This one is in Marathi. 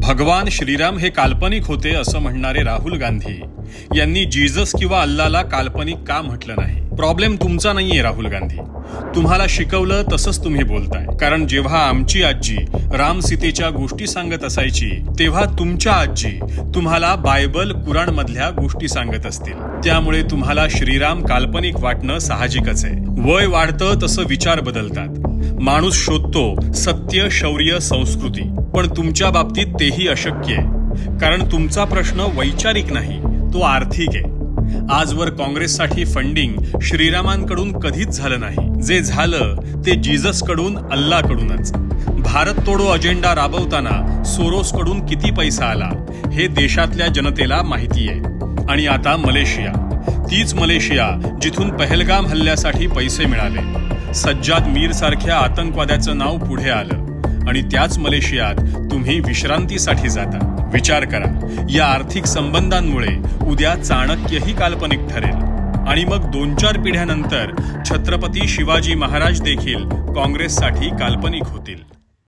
भगवान श्रीराम हे काल्पनिक होते असं म्हणणारे राहुल गांधी यांनी जीसस किंवा अल्लाला काल्पनिक का म्हटलं नाही? प्रॉब्लेम तुमचा नाहीये राहुल गांधी. तुम्हाला शिकवलं तसंच तुम्ही बोलताय. कारण जेव्हा आमची आजी राम सीतेच्या गोष्टी सांगत असायची तेव्हा तुमच्या आजी तुम्हाला बायबल कुराण मधल्या गोष्टी सांगत असतील. त्यामुळे तुम्हाला श्रीराम काल्पनिक वाटणं साहजिकच आहे. वय वाढतं तसं विचार बदलतात. माणूस शोधतो सत्य, शौर्य, संस्कृती. पण तुमच्या बाबतीत तेही अशक्य आहे. कारण तुमचा प्रश्न वैचारिक नाही, तो आर्थिक आहे. आजवर काँग्रेससाठी फंडिंग श्रीरामांकडून कधीच झालं नाही. जे झालं ते जीससकडून, अल्लाकडूनच. भारत तोडो अजेंडा राबवताना सोरोसकडून किती पैसा आला हे देशातल्या जनतेला माहिती आहे. आणि आता मलेशिया, तीच मलेशिया जिथून पहलगाम हल्ल्यासाठी पैसे मिळाले. सज्जाद मीर सारख्या आतंकवाद्याचं नाव पुढे आलं आणि त्याच मलेशियात तुम्ही विश्रांतीसाठी जाता. विचार करा, या आर्थिक संबंधांमुळे उद्या चाणक्यही काल्पनिक ठरेल. आणि मग 2-4 पिढ्यानंतर छत्रपती शिवाजी महाराज देखील काँग्रेससाठी काल्पनिक होतील.